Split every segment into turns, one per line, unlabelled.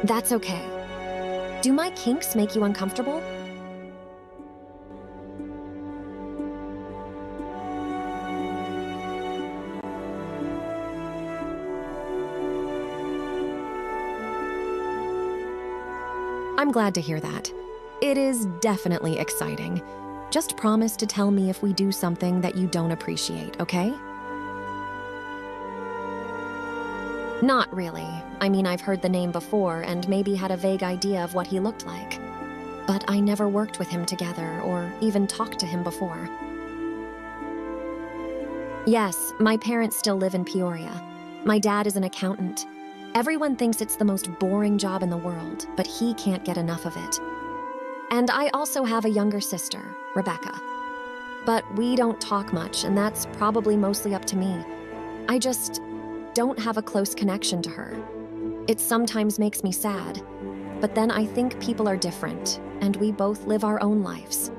That's okay. Do my kinks make you uncomfortable? I'm glad to hear that. It is definitely exciting. Just promise to tell me if we do something that you don't appreciate, okay? Not really. I mean, I've heard the name before and maybe had a vague idea of what he looked like. But I never worked with him together or even talked to him before. Yes, my parents still live in Peoria. My dad is an accountant. Everyone thinks it's the most boring job in the world, but he can't get enough of it. And I also have a younger sister, Rebecca. But we don't talk much, and that's probably mostly up to me. I just don't have a close connection to her. It sometimes makes me sad, but then I think people are different, and we both live our own lives.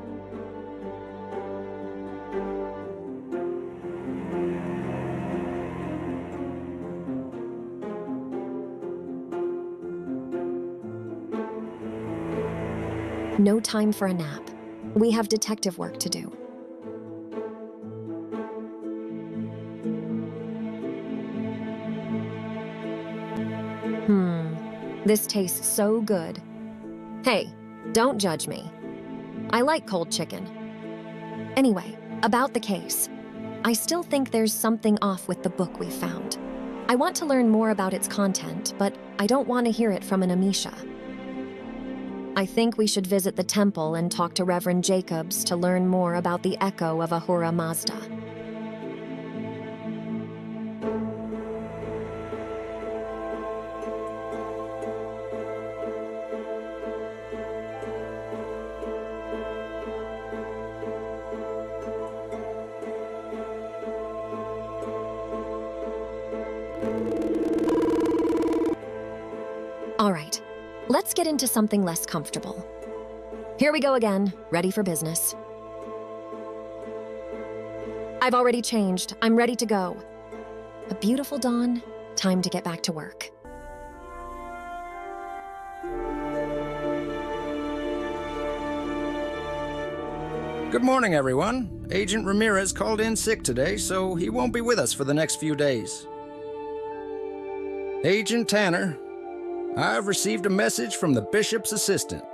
No time for a nap. We have detective work to do. This tastes so good. Hey, don't judge me. I like cold chicken. Anyway, about the case. I still think there's something off with the book we found. I want to learn more about its content, but I don't want to hear it from an Amisha. I think we should visit the temple and talk to Reverend Jacobs to learn more about the echo of Ahura Mazda. All right, let's get into something less comfortable. Here we go again, ready for business. I've already changed. I'm ready to go. A beautiful dawn, time to get back to work.
Good morning, everyone. Agent Ramirez called in sick today, so he won't be with us for the next few days. Agent Tanner, I've received a message from the Bishop's assistant.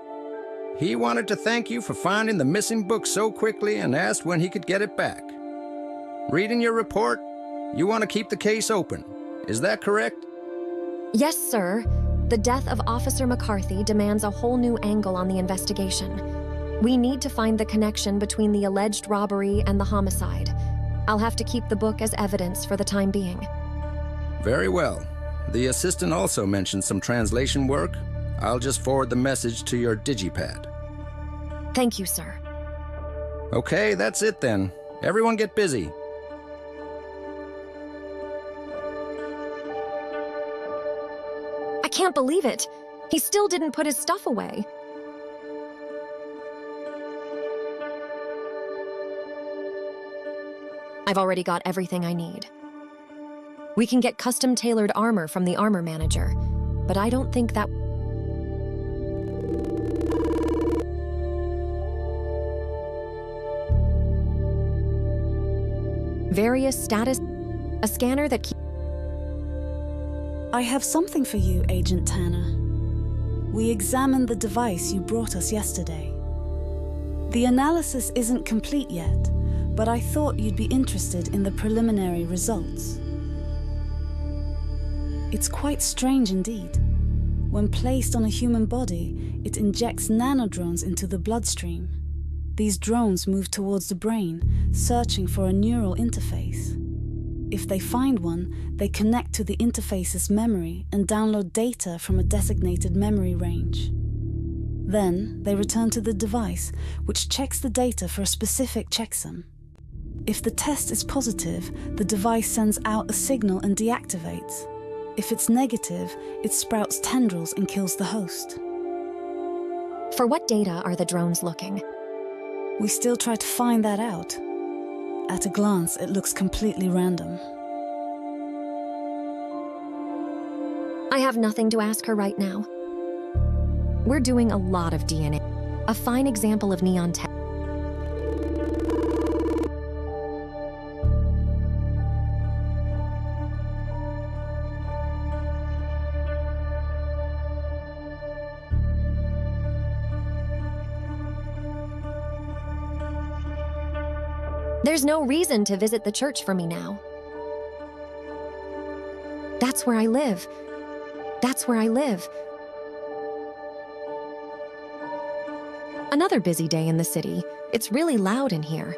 He wanted to thank you for finding the missing book so quickly and asked when he could get it back. Reading your report, you want to keep the case open. Is that correct?
Yes, sir. The death of Officer McCarthy demands a whole new angle on the investigation. We need to find the connection between the alleged robbery and the homicide. I'll have to keep the book as evidence for the time being.
Very well. The assistant also mentioned some translation work. I'll just forward the message to your digipad.
Thank you, sir.
Okay, that's it then. Everyone get busy.
I can't believe it. He still didn't put his stuff away. I've already got everything I need. We can get custom-tailored armor from the armor manager, but I don't think that... Various status... A scanner that keeps...
I have something for you, Agent Tanner. We examined the device you brought us yesterday. The analysis isn't complete yet, but I thought you'd be interested in the preliminary results. It's quite strange indeed. When placed on a human body, it injects nanodrones into the bloodstream. These drones move towards the brain, searching for a neural interface. If they find one, they connect to the interface's memory and download data from a designated memory range. Then, they return to the device, which checks the data for a specific checksum. If the test is positive, the device sends out a signal and deactivates. If it's negative, it sprouts tendrils and kills the host.
For what data are the drones looking?
We still try to find that out. At a glance, it looks completely random.
I have nothing to ask her right now. We're doing a lot of DNA. A fine example of neon tech. There's no reason to visit the church for me now. That's where I live. That's where I live. Another busy day in the city. It's really loud in here.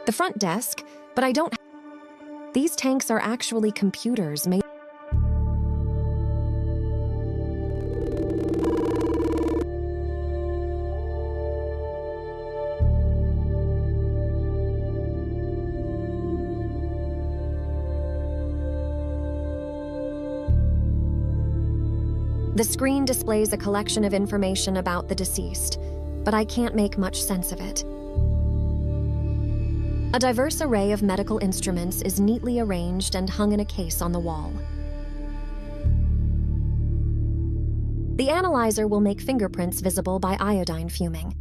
The front desk, but I don't. These tanks are actually computers made. The screen displays a collection of information about the deceased, but I can't make much sense of it. A diverse array of medical instruments is neatly arranged and hung in a case on the wall. The analyzer will make fingerprints visible by iodine fuming.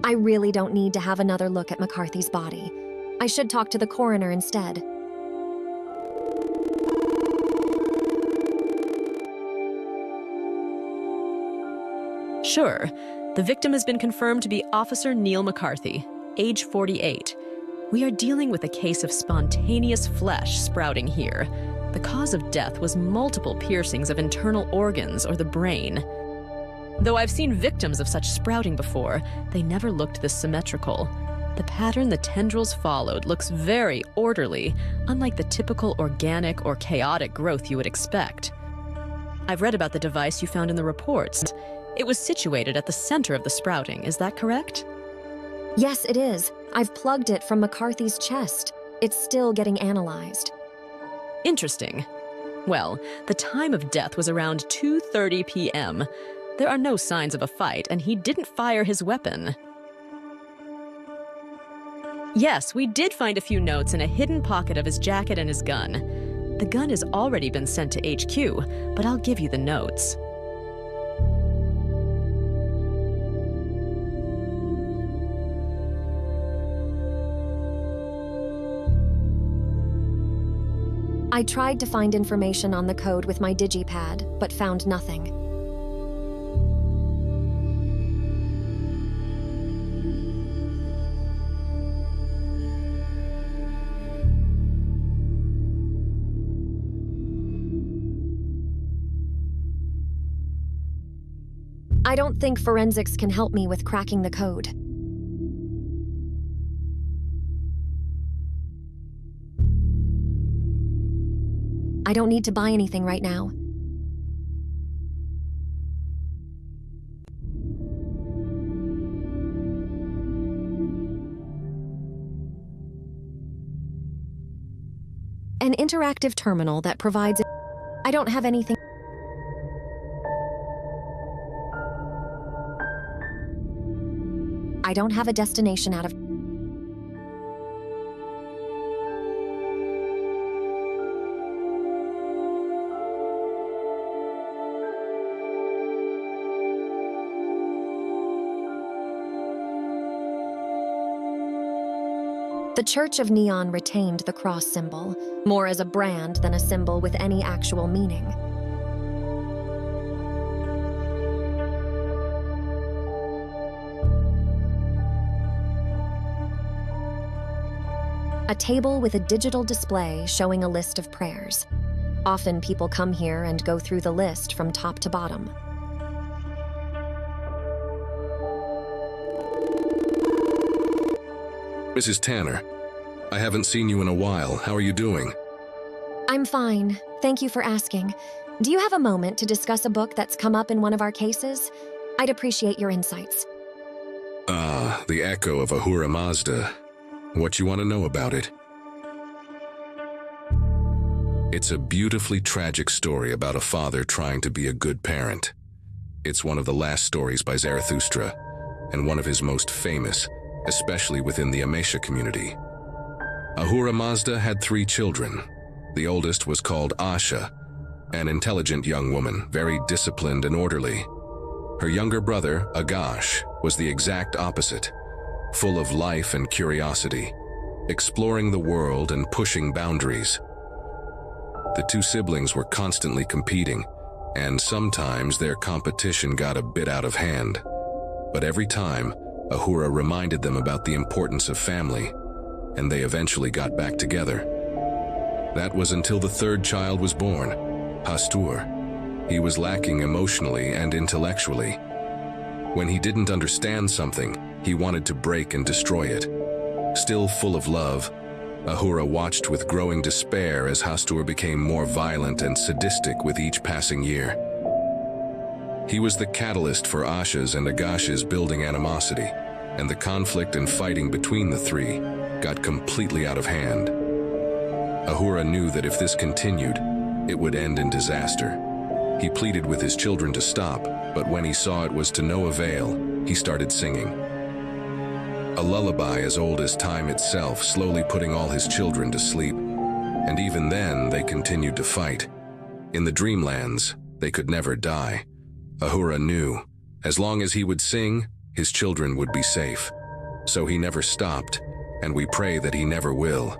I really don't need to have another look at McCarthy's body. I should talk to the coroner instead.
Sure. The victim has been confirmed to be Officer Neil McCarthy, age 48. We are dealing with a case of spontaneous flesh sprouting here. The cause of death was multiple piercings of internal organs or the brain. Though I've seen victims of such sprouting before, they never looked this symmetrical. The pattern the tendrils followed looks very orderly, unlike the typical organic or chaotic growth you would expect. I've read about the device you found in the reports. It was situated at the center of the sprouting, is that correct?
Yes, it is. I've plugged it from McCarthy's chest. It's still getting analyzed.
Interesting. Well, the time of death was around 2:30 p.m. There are no signs of a fight, and he didn't fire his weapon. Yes, we did find a few notes in a hidden pocket of his jacket and his gun. The gun has already been sent to HQ, but I'll give you the notes.
I tried to find information on the code with my digipad, but found nothing. I don't think forensics can help me with cracking the code. I don't need to buy anything right now. An interactive terminal that provides... I don't have anything... I don't have a destination out of... The Church of Neon retained the cross symbol, more as a brand than a symbol with any actual meaning. A table with a digital display showing a list of prayers. Often people come here and go through the list from top to bottom.
Mrs. Tanner, I haven't seen you in a while. How are you doing?
I'm fine. Thank you for asking. Do you have a moment to discuss a book that's come up in one of our cases? I'd appreciate your insights.
The Echo of Ahura Mazda. What you want to know about it? It's a beautifully tragic story about a father trying to be a good parent. It's one of the last stories by Zarathustra, and one of his most famous, especially within the Amesha community. Ahura Mazda had 3 children. The oldest was called Asha, an intelligent young woman, very disciplined and orderly. Her younger brother, Agash, was the exact opposite, full of life and curiosity, exploring the world and pushing boundaries. The 2 siblings were constantly competing, and sometimes their competition got a bit out of hand. But every time, Ahura reminded them about the importance of family, and they eventually got back together. That was until the 3rd child was born, Hastur. He was lacking emotionally and intellectually. When he didn't understand something, he wanted to break and destroy it. Still full of love, Ahura watched with growing despair as Hastur became more violent and sadistic with each passing year. He was the catalyst for Asha's and Agash's building animosity, and the conflict and fighting between the 3 got completely out of hand. Ahura knew that if this continued, it would end in disaster. He pleaded with his children to stop, but when he saw it was to no avail, he started singing. A lullaby as old as time itself, slowly putting all his children to sleep. And even then, they continued to fight. In the dreamlands, they could never die. Ahura knew, as long as he would sing, his children would be safe. So he never stopped, and we pray that he never will.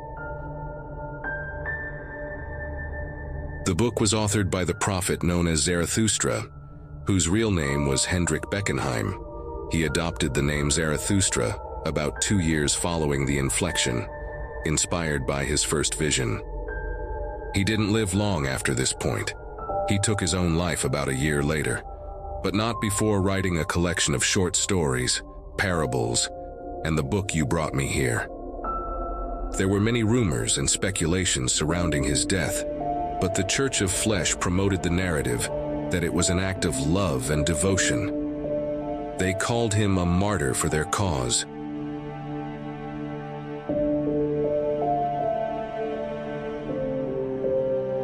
The book was authored by the prophet known as Zarathustra, whose real name was Hendrik Beckenheim. He adopted the name Zarathustra about 2 years following the inflection, inspired by his first vision. He didn't live long after this point. He took his own life about a year later, but not before writing a collection of short stories, parables, and the book You Brought Me Here. There were many rumors and speculations surrounding his death, but the Church of Flesh promoted the narrative that it was an act of love and devotion. They called him a martyr for their cause.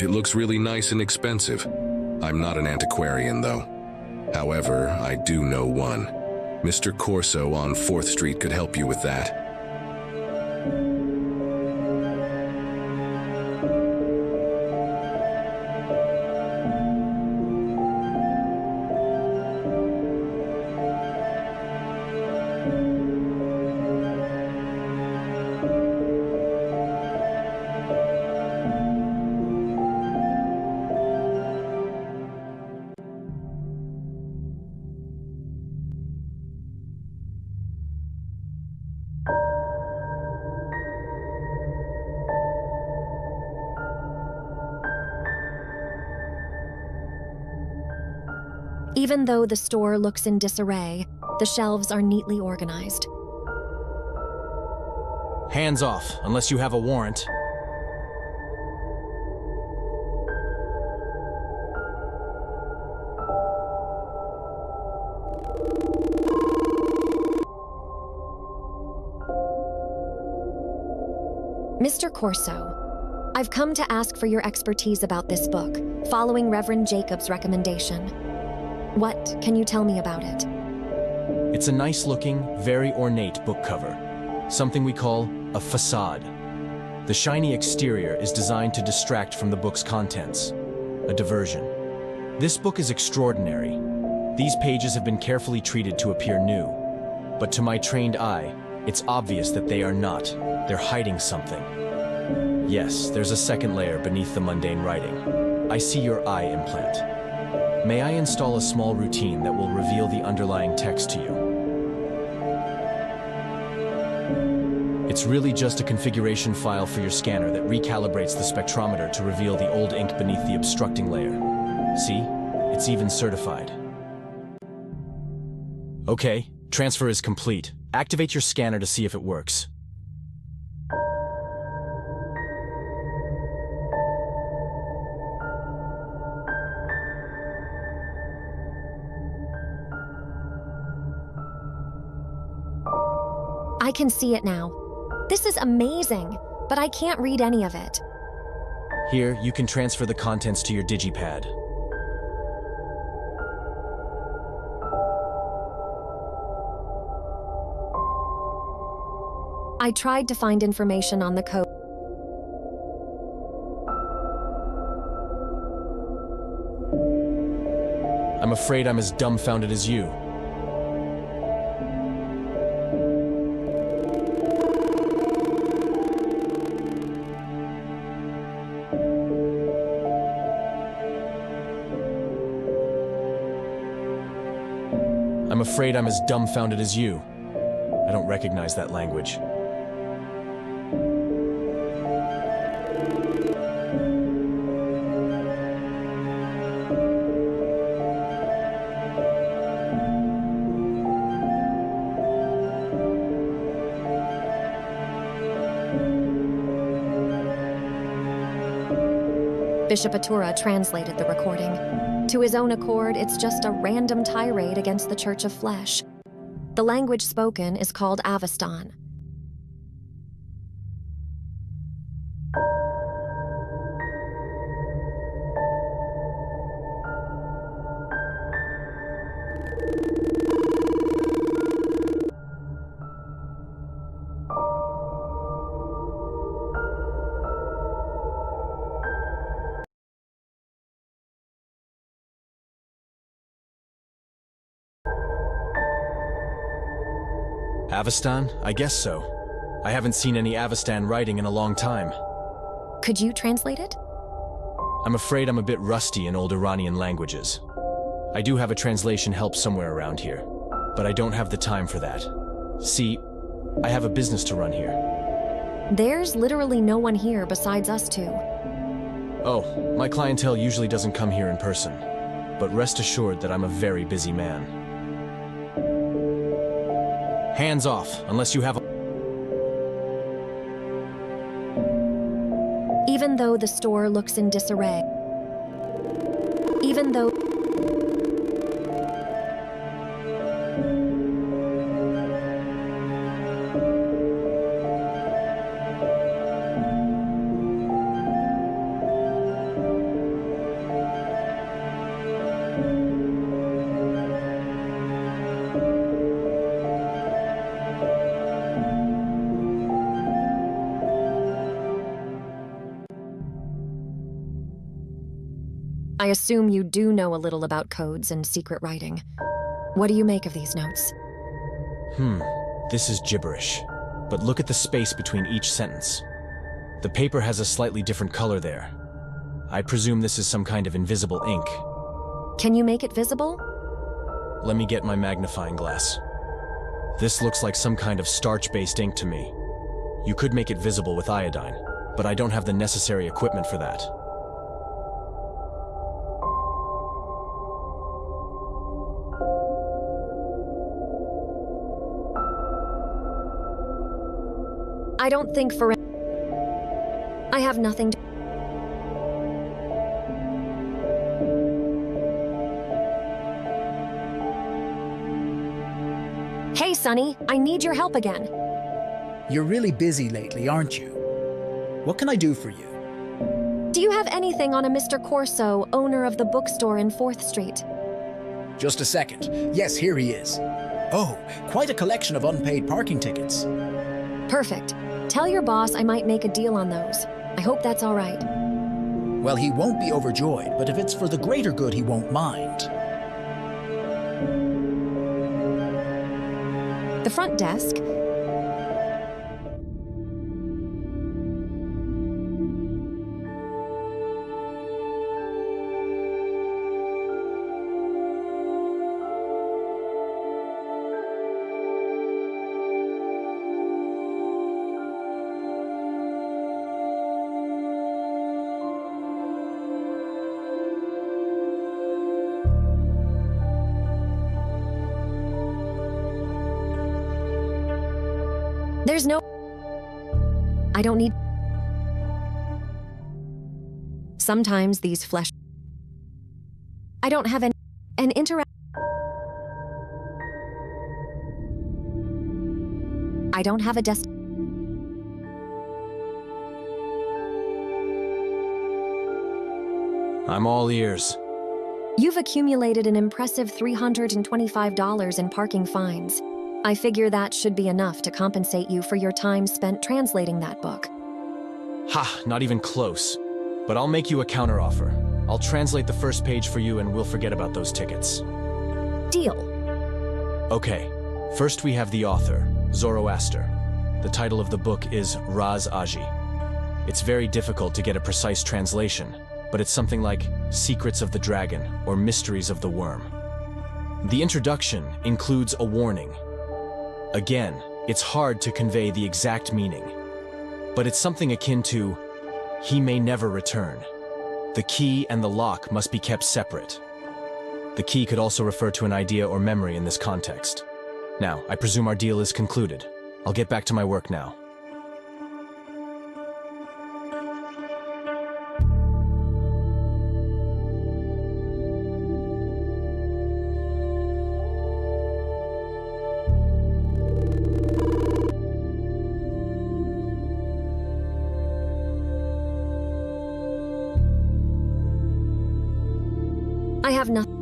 It looks really nice and expensive. I'm not an antiquarian, though. However, I do know one. Mr. Corso on 4th Street could help you with that.
Even though the store looks in disarray, the shelves are neatly organized.
Hands off, unless you have a warrant.
Mr. Corso, I've come to ask for your expertise about this book, following Reverend Jacob's recommendation. What can you tell me about it?
It's a nice-looking, very ornate book cover, something we call a facade. The shiny exterior is designed to distract from the book's contents, a diversion. This book is extraordinary. These pages have been carefully treated to appear new, but to my trained eye, it's obvious that they are not. They're hiding something. Yes, there's a second layer beneath the mundane writing. I see your eye implant. May I install a small routine that will reveal the underlying text to you? It's really just a configuration file for your scanner that recalibrates the spectrometer to reveal the old ink beneath the obstructing layer. See? It's even certified. Okay, transfer is complete. Activate your scanner to see if it works.
I can see it now. This is amazing, but I can't read any of it.
Here, you can transfer the contents to your digipad.
I tried to find information on the code.
I'm afraid I'm as dumbfounded as you. I'm afraid I'm as dumbfounded as you. I don't recognize that language.
Bishop Atura translated the recording. To his own accord, it's just a random tirade against the Church of Flesh. The language spoken is called Avestan.
Avestan? I guess so. I haven't seen any Avestan writing in a long time.
Could you translate it?
I'm afraid I'm a bit rusty in old Iranian languages. I do have a translation help somewhere around here, but I don't have the time for that. See, I have a business to run here.
There's literally no one here besides us two.
Oh, my clientele usually doesn't come here in person, but rest assured that I'm a very busy man. Hands off, unless you have a...
Even though the store looks in disarray. Even though... I assume you do know a little about codes and secret writing. What do you make of these notes?
This is gibberish. But look at the space between each sentence. The paper has a slightly different color there. I presume this is some kind of invisible ink.
Can you make it visible?
Let me get my magnifying glass. This looks like some kind of starch-based ink to me. You could make it visible with iodine, but I don't have the necessary equipment for that.
I don't think for... I have nothing to... Hey, Sonny, I need your help again.
You're really busy lately, aren't you? What can I do for you?
Do you have anything on a Mr. Corso, owner of the bookstore in 4th Street?
Just a second. Yes, here he is. Oh, quite a collection of unpaid parking tickets.
Perfect. Tell your boss I might make a deal on those. I hope that's all right.
Well, he won't be overjoyed, but if it's for the greater good, he won't mind.
The front desk. There's no... I don't need... Sometimes these flesh... I don't have an interact... I don't have a desk...
I'm all ears.
You've accumulated an impressive $325 in parking fines. I figure that should be enough to compensate you for your time spent translating that book.
Ha, not even close. But I'll make you a counteroffer. I'll translate the first page for you and we'll forget about those tickets.
Deal.
Okay, first we have the author, Zoroaster. The title of the book is Raz-Aji. It's very difficult to get a precise translation, but it's something like Secrets of the Dragon or Mysteries of the Worm. The introduction includes a warning. Again, it's hard to convey the exact meaning, but it's something akin to, he may never return. The key and the lock must be kept separate. The key could also refer to an idea or memory in this context. Now, I presume our deal is concluded. I'll get back to my work now.
I have nothing.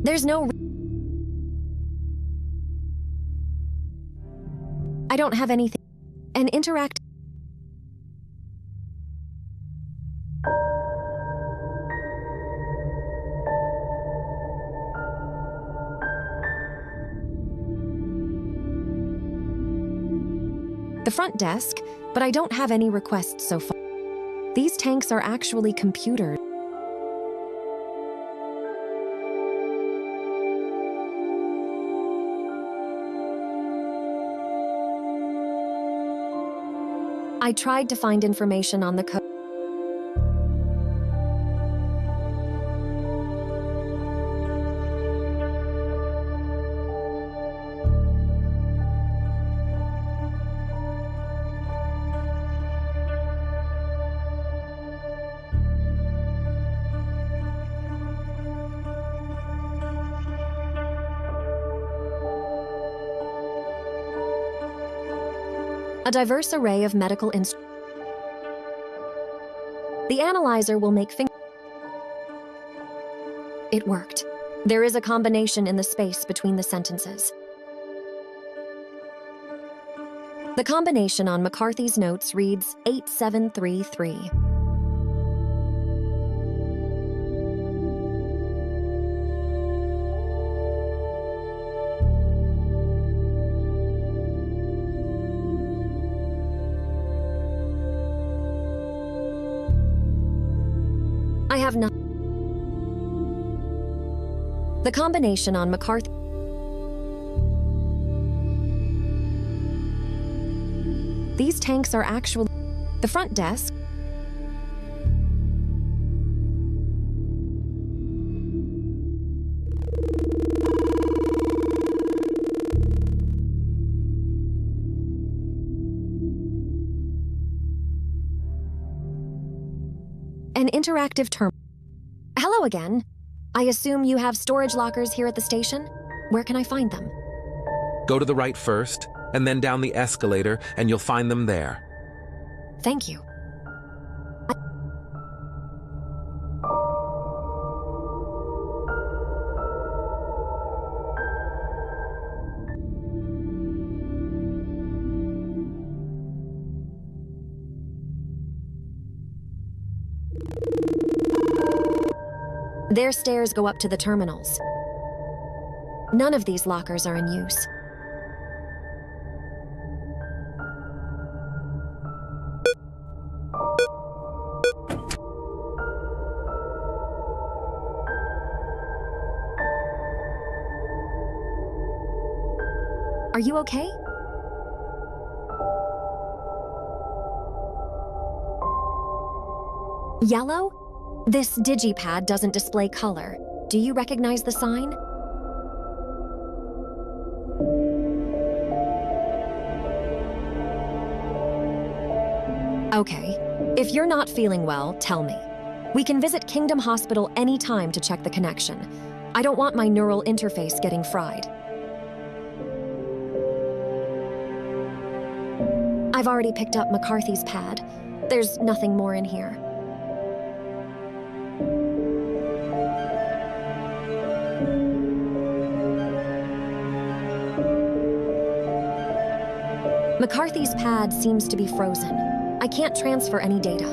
There's no... I don't have anything. An interact... The front desk, but I don't have any requests so far. These tanks are actually computers. I tried to find information on the code. A diverse array of medical instruments. The analyzer will make It worked. There is a combination in the space between the sentences. The combination on McCarthy's notes reads 8733. I have nothing. The combination on McCarthy. These tanks are actually the front desk. An interactive term. Hello again. I assume you have storage lockers here at the station? Where can I find them?
Go to the right first, and then down the escalator, and you'll find them there.
Thank you. Their stairs go up to the terminals. None of these lockers are in use. Are you okay? Yellow? This digipad doesn't display color. Do you recognize the sign? Okay. If you're not feeling well, tell me. We can visit Kingdom Hospital anytime to check the connection. I don't want my neural interface getting fried. I've already picked up McCarthy's pad. There's nothing more in here. McCarthy's pad seems to be frozen. I can't transfer any data.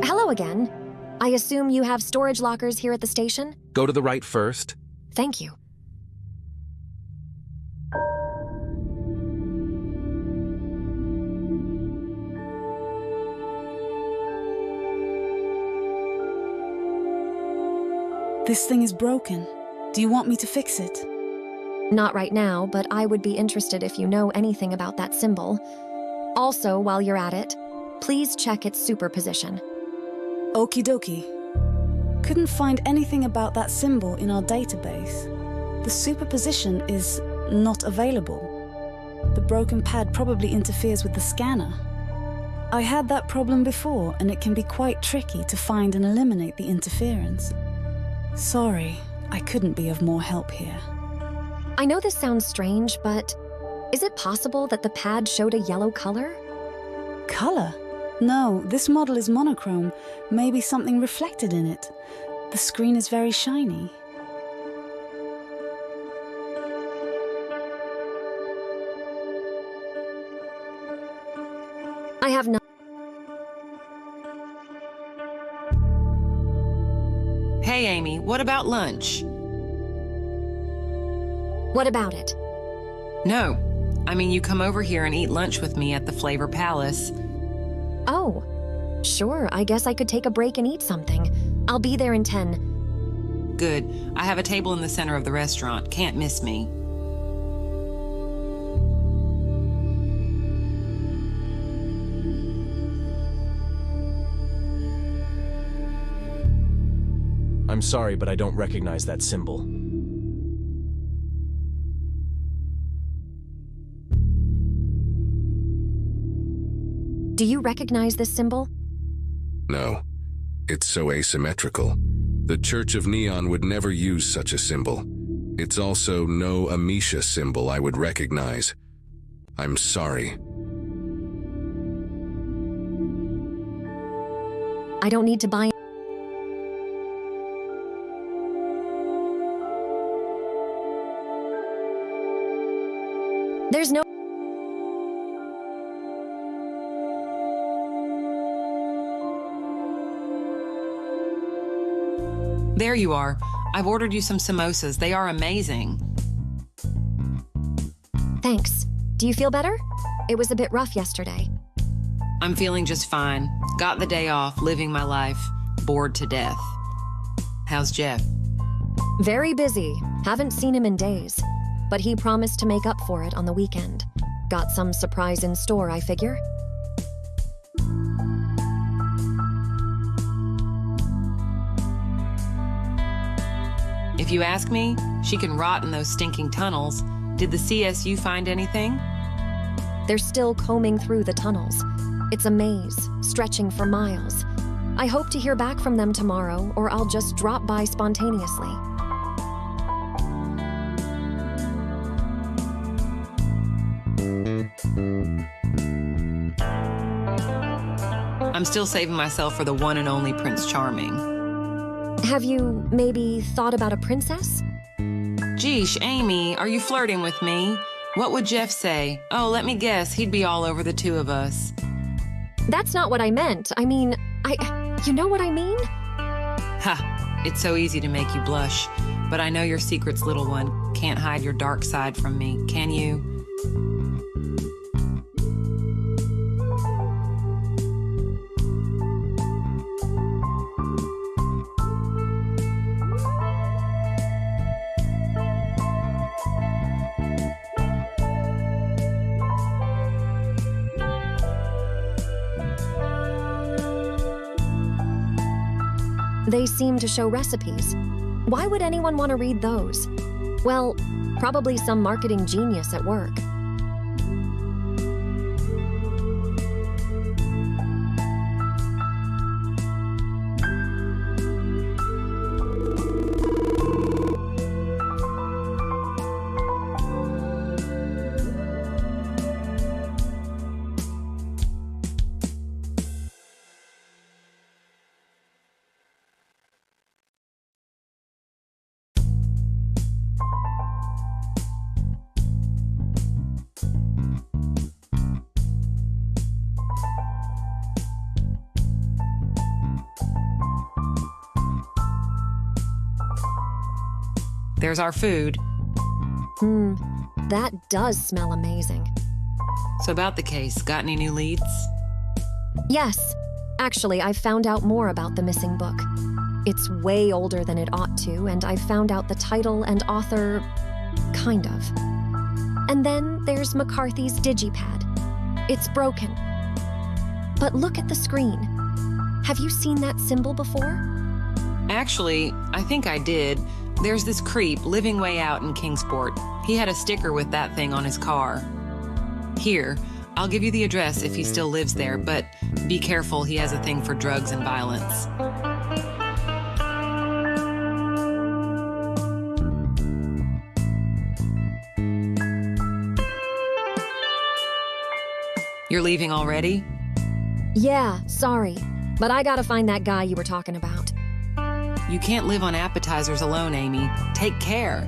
Hello again. I assume you have storage lockers here at the station?
Go to the right first.
Thank you.
This thing is broken. Do you want me to fix it?
Not right now, but I would be interested if you know anything about that symbol. Also, while you're at it, please check its superposition.
Okie dokie. Couldn't find anything about that symbol in our database. The superposition is not available. The broken pad probably interferes with the scanner. I had that problem before, and it can be quite tricky to find and eliminate the interference. Sorry, I couldn't be of more help here.
I know this sounds strange, but is it possible that the pad showed a yellow color?
Color? No, this model is monochrome. Maybe something reflected in it. The screen is very shiny.
I have no...
Hey, Amy, what about lunch?
What about it?
No. I mean, you come over here and eat lunch with me at the Flavor Palace.
Oh, sure, I guess I could take a break and eat something. I'll be there in 10.
Good. I have a table in the center of the restaurant. Can't miss me.
I'm sorry, but I don't recognize that symbol.
Do you recognize this symbol?
No. It's so asymmetrical. The Church of Neon would never use such a symbol. It's also no Amisha symbol I would recognize. I'm sorry.
I don't need to buy... There's no...
There you are. I've ordered you some samosas. They are amazing.
Thanks. Do you feel better? It was a bit rough yesterday.
I'm feeling just fine. Got the day off, living my life. Bored to death. How's Jeff?
Very busy. Haven't seen him in days. But he promised to make up for it on the weekend. Got some surprise in store, I figure.
If you ask me, she can rot in those stinking tunnels. Did the CSU find anything?
They're still combing through the tunnels. It's a maze, stretching for miles. I hope to hear back from them tomorrow, or I'll just drop by spontaneously.
I'm still saving myself for the one and only Prince Charming.
Have you maybe thought about a princess?
Geesh, Amy, are you flirting with me? What would Jeff say? Oh, let me guess, he'd be all over the two of us.
That's not what I meant. I mean, you know what I mean?
Ha, it's so easy to make you blush. But I know your secrets, little one. Can't hide your dark side from me, can you?
They seem to show recipes. Why would anyone want to read those? Well, probably some marketing genius at work.
There's our food.
That does smell amazing.
So about the case, got any new leads?
Yes. Actually, I've found out more about the missing book. It's way older than it ought to, and I've found out the title and author, kind of. And then there's McCarthy's digipad. It's broken. But look at the screen. Have you seen that symbol before?
Actually, I think I did. There's this creep living way out in Kingsport. He had a sticker with that thing on his car. Here, I'll give you the address if he still lives there, but be careful, he has a thing for drugs and violence. You're leaving already?
Yeah, sorry. But I gotta find that guy you were talking about.
You can't live on appetizers alone, Amy. Take care.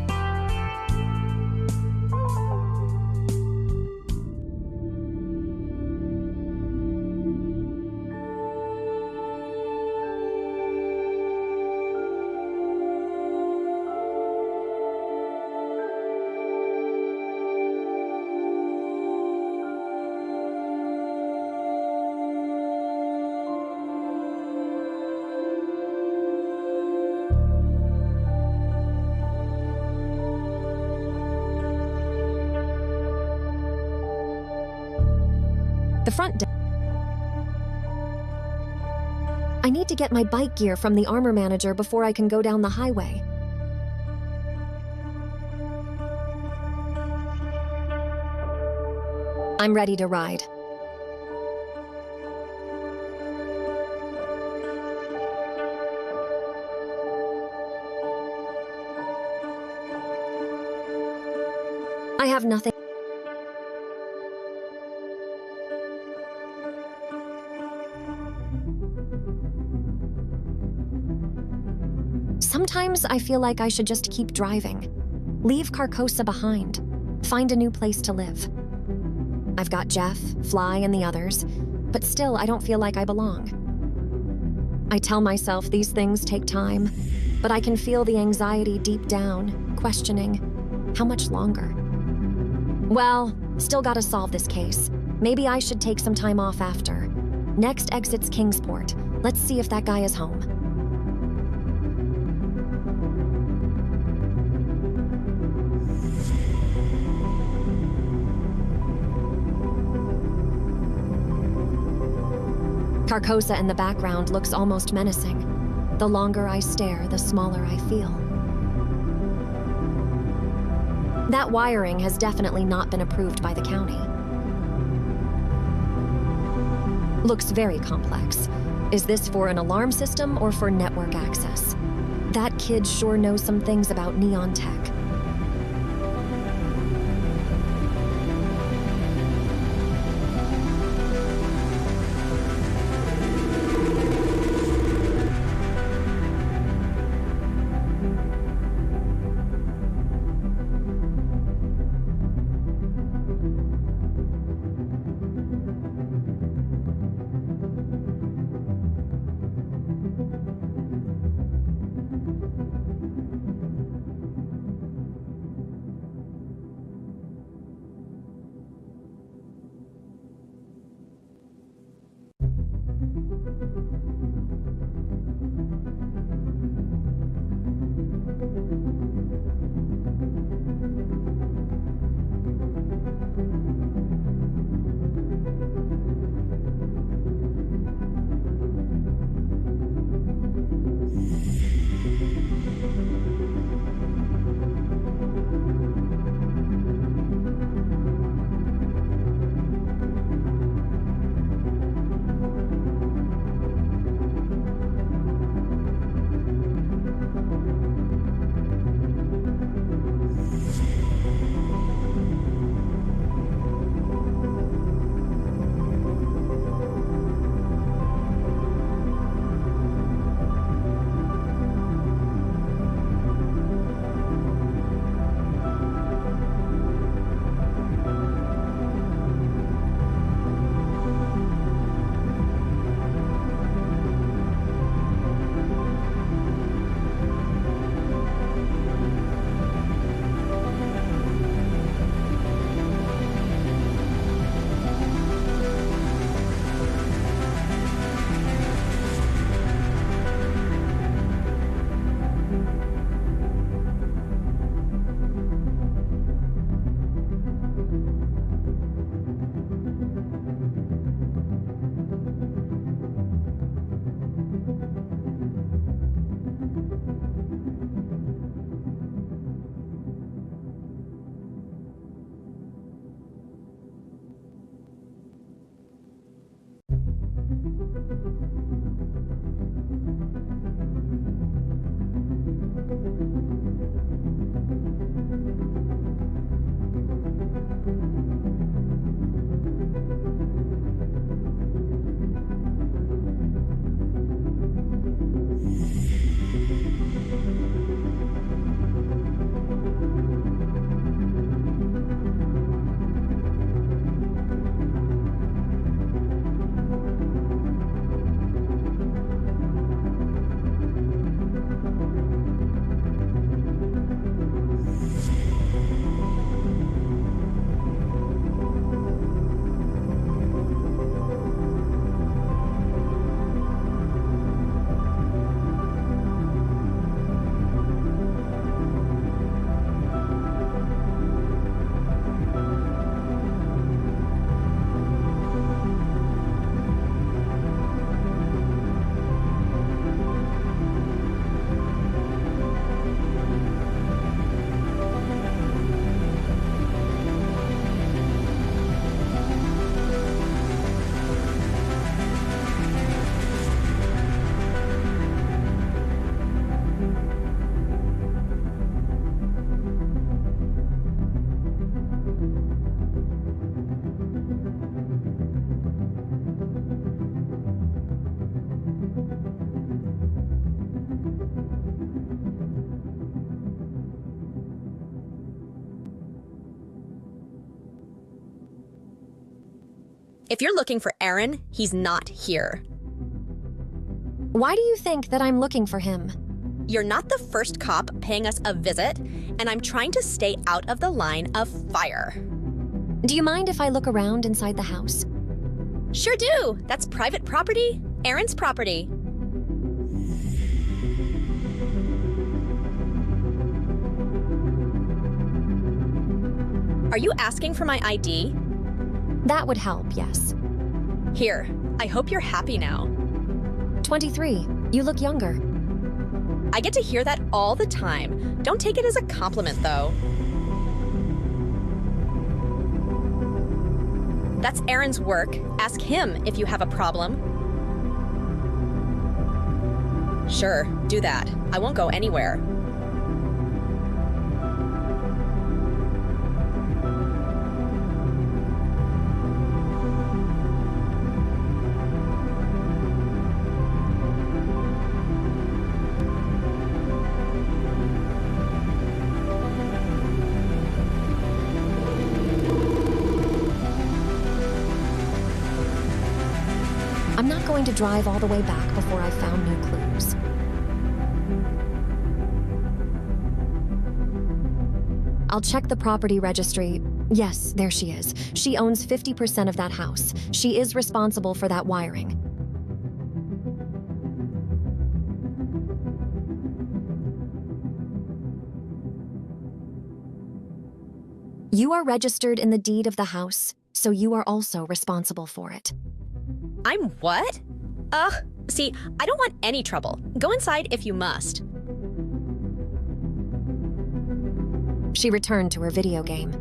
The front desk. I need to get my bike gear from the armor manager before I can go down the highway. I'm ready to ride. I have nothing. Sometimes I feel like I should just keep driving. Leave Carcosa behind. Find a new place to live. I've got Jeff, Fly, and the others, but still I don't feel like I belong. I tell myself these things take time, but I can feel the anxiety deep down, questioning, how much longer? Well, still gotta solve this case. Maybe I should take some time off after. Next exit's Kingsport. Let's see if that guy is home. Carcosa in the background looks almost menacing. The longer I stare, the smaller I feel. That wiring has definitely not been approved by the county. Looks very complex. Is this for an alarm system or for network access? That kid sure knows some things about neon tech.
If you're looking for Aaron, he's not here.
Why do you think that I'm looking for him?
You're not the first cop paying us a visit, and I'm trying to stay out of the line of fire.
Do you mind if I look around inside the house?
Sure do. That's private property. Aaron's property. Are you asking for my ID?
That would help, yes.
Here, I hope you're happy now.
23. You look younger.
I get to hear that all the time. Don't take it as a compliment, though. That's Aaron's work. Ask him if you have a problem. Sure, do that. I won't go anywhere.
I'm not going to drive all the way back before I've found new clues. I'll check the property registry. Yes, there she is. She owns 50% of that house. She is responsible for that wiring. You are registered in the deed of the house, so you are also responsible for it.
I'm what? See, I don't want any trouble. Go inside if you must.
She returned to her video game.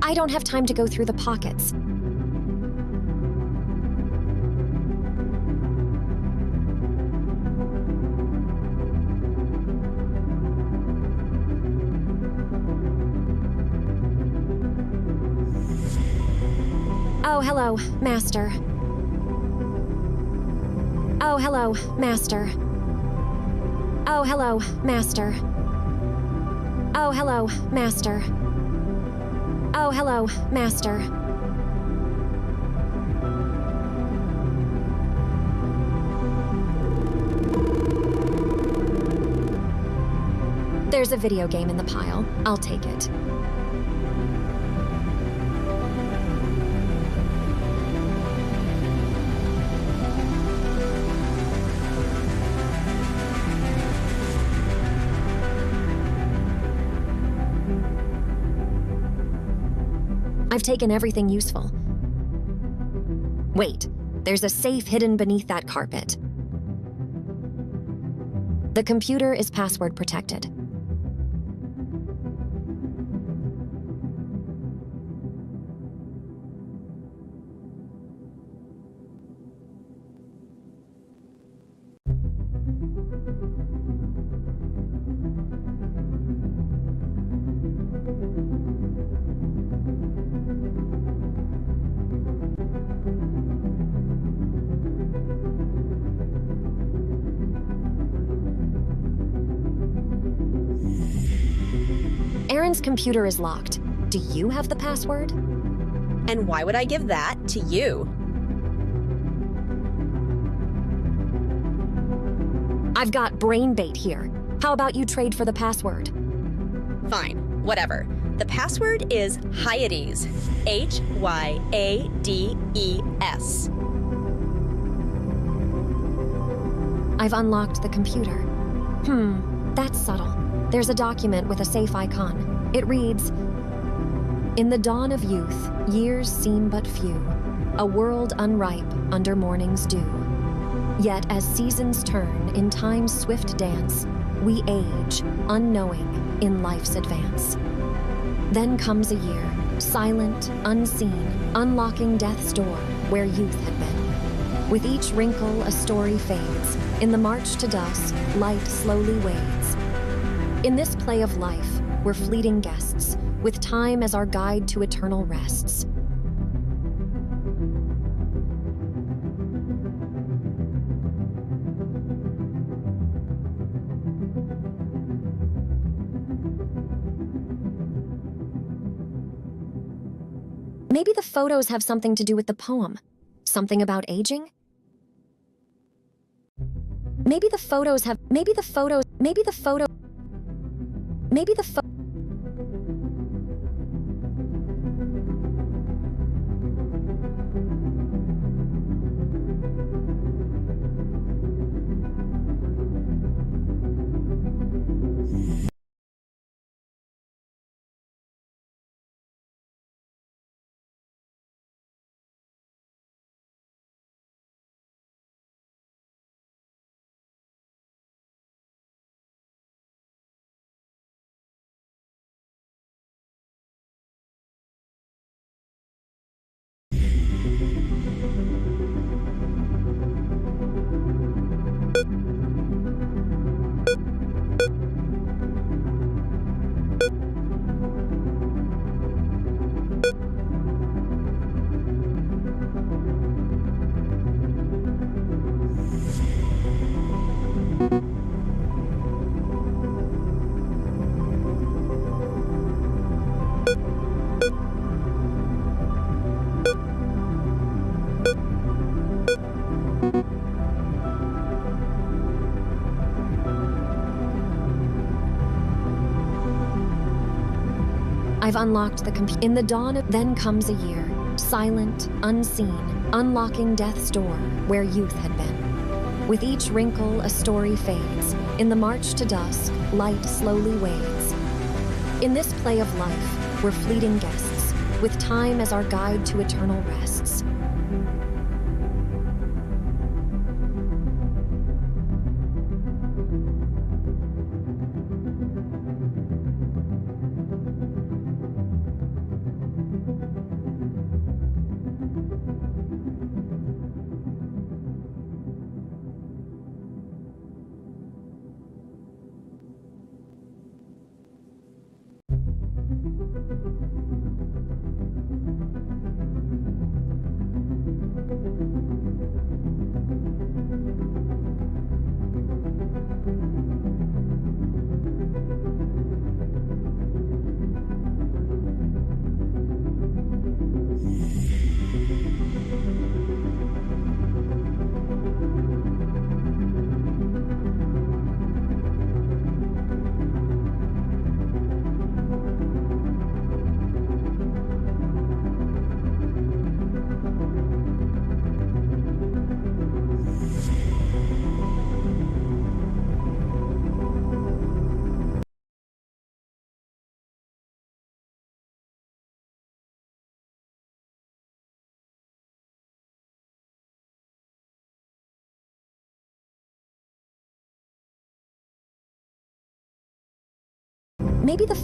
I don't have time to go through the pockets. Oh, hello, Master. Oh, hello, Master. Oh, hello, Master. Oh, hello, Master. Oh, hello, Master. There's a video game in the pile. I'll take it. I've taken everything useful. Wait, there's a safe hidden beneath that carpet. The computer is password protected. Aaron's computer is locked. Do you have the password?
And why would I give that to you?
I've got brain bait here. How about you trade for the password?
Fine, whatever. The password is Hyades. Hyades.
I've unlocked the computer. That's subtle. There's a document with a safe icon. It reads, "In the dawn of youth, years seem but few, a world unripe under morning's dew. Yet as seasons turn in time's swift dance, we age, unknowing, in life's advance. Then comes a year, silent, unseen, unlocking death's door where youth had been. With each wrinkle, a story fades. In the march to dusk, light slowly wades. In this play of life, we're fleeting guests, with time as our guide to eternal rests. Maybe the photos have something to do with the poem. Something about aging? Maybe the photos have, maybe the photo, maybe the photo, maybe the photo. I've unlocked the computer. In the dawn of then comes a year, silent, unseen, unlocking death's door where youth had been. With each wrinkle, a story fades. In the march to dusk, light slowly wanes. In this play of life, we're fleeting guests, with time as our guide to eternal rests. Maybe the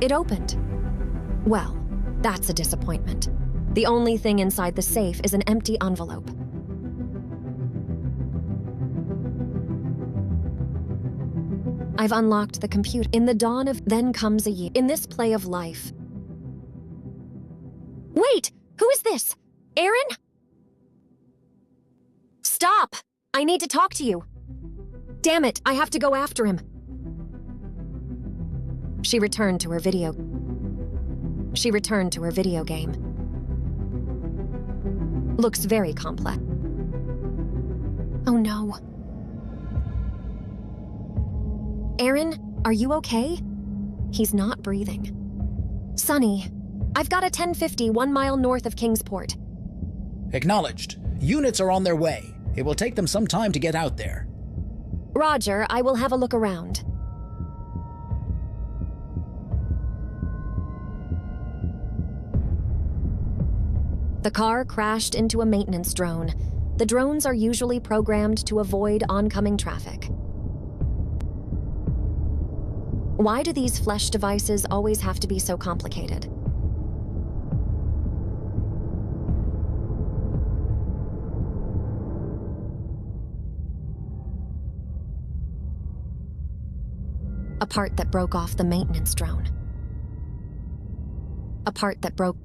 It opened. Well, that's a disappointment. The only thing inside the safe is an empty envelope. I've unlocked the computer. In the dawn of then comes a year. In this play of life. Wait! Who is this? Aaron? Stop! I need to talk to you. Damn it, I have to go after him. She returned to her video game. Looks very complex. Oh no. Aaron, are you okay? He's not breathing. Sonny, I've got a 1050 1 mile north of Kingsport.
Acknowledged. Units are on their way. It will take them some time to get out there.
Roger, I will have a look around. The car crashed into a maintenance drone. The drones are usually programmed to avoid oncoming traffic. Why do these flesh devices always have to be so complicated? A part that broke off the maintenance drone. A part that broke...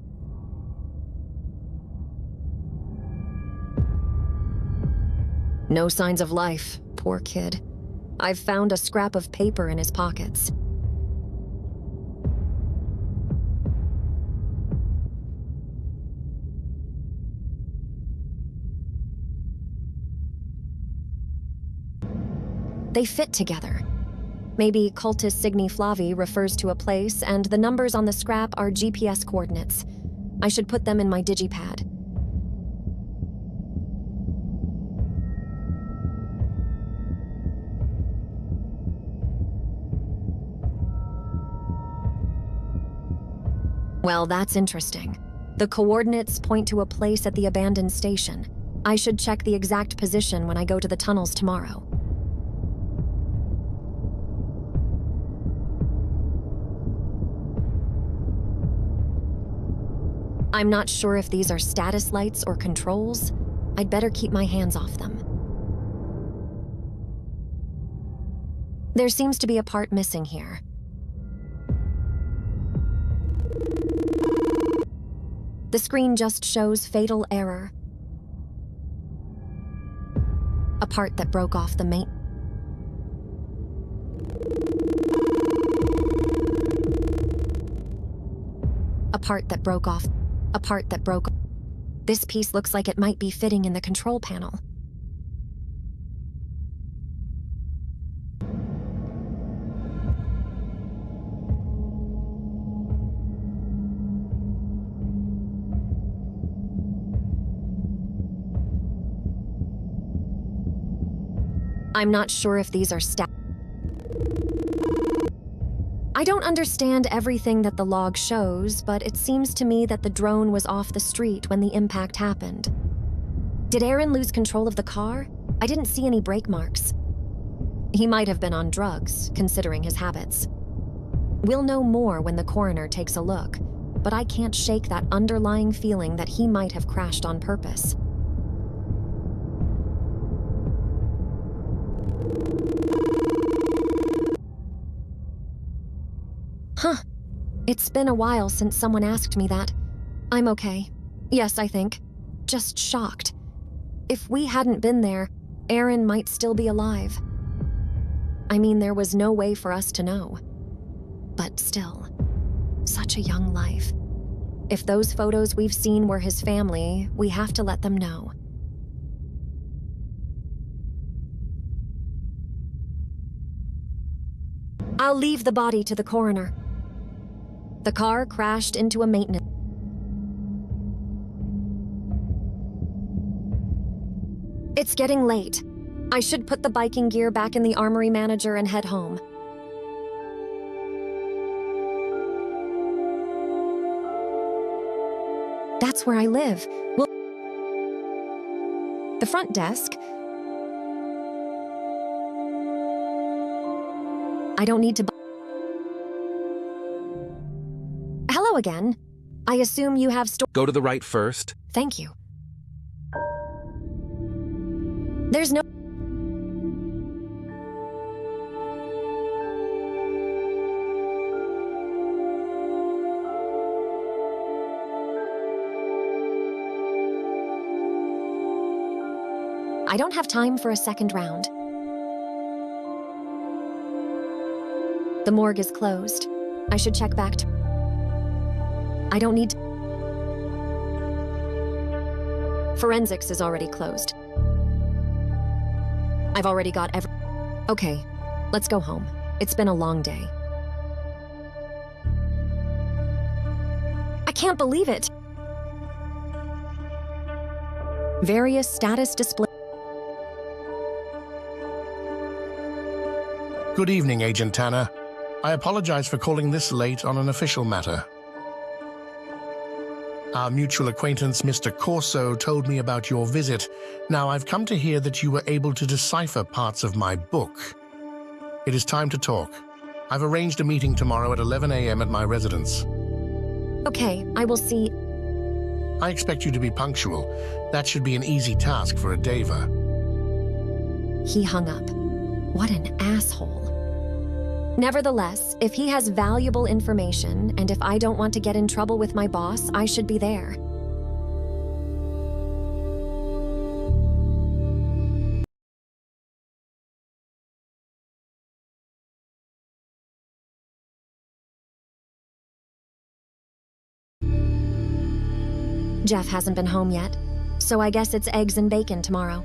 No signs of life, poor kid. I've found a scrap of paper in his pockets. They fit together. Maybe Cultus Signi Flavi refers to a place, and the numbers on the scrap are GPS coordinates. I should put them in my digipad. Well, that's interesting. The coordinates point to a place at the abandoned station. I should check the exact position when I go to the tunnels tomorrow. I'm not sure if these are status lights or controls. I'd better keep my hands off them. There seems to be a part missing here. The screen just shows fatal error. A part that broke off the main... A part that broke off... A part that broke... This piece looks like it might be fitting in the control panel. I'm not sure if these are I don't understand everything that the log shows, but it seems to me that the drone was off the street when the impact happened. Did Aaron lose control of the car? I didn't see any brake marks. He might have been on drugs, considering his habits. We'll know more when the coroner takes a look, but I can't shake that underlying feeling that he might have crashed on purpose. Huh. It's been a while since someone asked me that. I'm okay. Yes, I think. Just shocked. If we hadn't been there, Aaron might still be alive. I mean, there was no way for us to know. But still, such a young life. If those photos we've seen were his family, we have to let them know. I'll leave the body to the coroner. The car crashed into a maintenance. It's getting late. I should put the biking gear back in the armory manager and head home. That's where I live. The front desk. I don't need to. Hello again. I assume you have
Go to the right first.
Thank you. There's no... I don't have time for a second round. The morgue is closed. I should check back to... I don't need to... Forensics is already closed. I've already got every... Okay, let's go home. It's been a long day. I can't believe it! Various status display...
Good evening, Agent Tanner. I apologize for calling this late on an official matter. Our mutual acquaintance, Mr. Corso, told me about your visit. Now, I've come to hear that you were able to decipher parts of my book. It is time to talk. I've arranged a meeting tomorrow at 11 a.m. at my residence.
Okay, I will see...
I expect you to be punctual. That should be an easy task for a Deva.
He hung up. What an asshole. Nevertheless, if he has valuable information, and if I don't want to get in trouble with my boss, I should be there. Jeff hasn't been home yet, so I guess it's eggs and bacon tomorrow.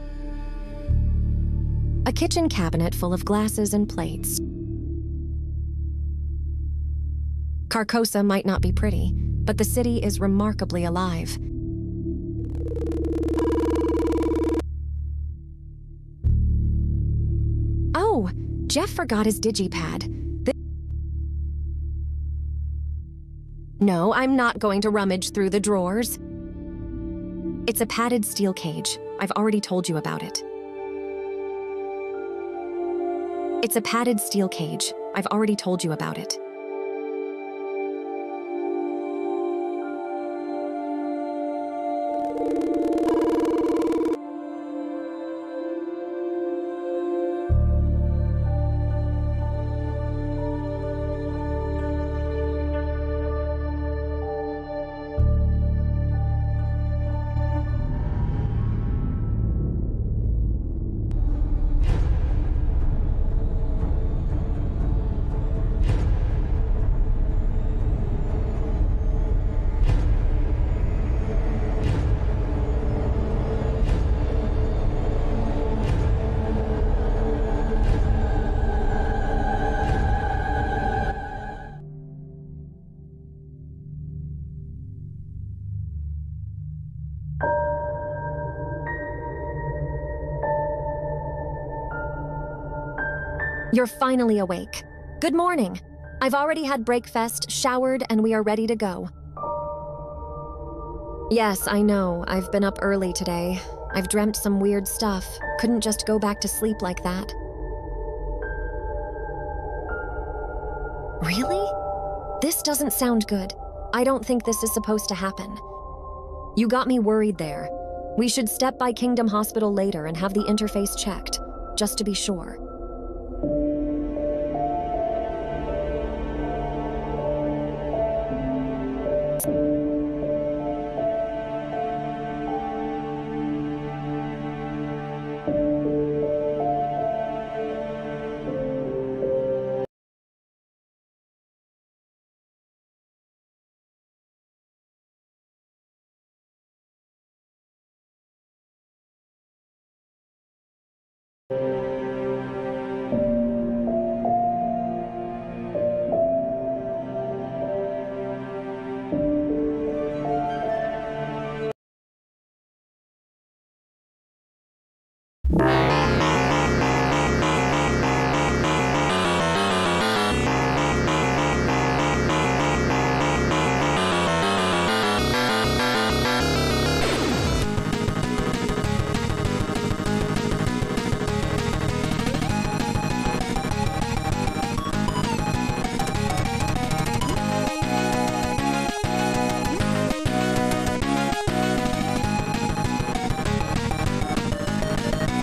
A kitchen cabinet full of glasses and plates. Carcosa might not be pretty, but the city is remarkably alive. Oh, Jeff forgot his digipad. No, I'm not going to rummage through the drawers. It's a padded steel cage. I've already told you about it. It's a padded steel cage. I've already told you about it. You're finally awake. Good morning. I've already had breakfast, showered, and we are ready to go. Yes, I know. I've been up early today. I've dreamt some weird stuff. Couldn't just go back to sleep like that. Really? This doesn't sound good. I don't think this is supposed to happen. You got me worried there. We should step by Kingdom Hospital later and have the interface checked, just to be sure.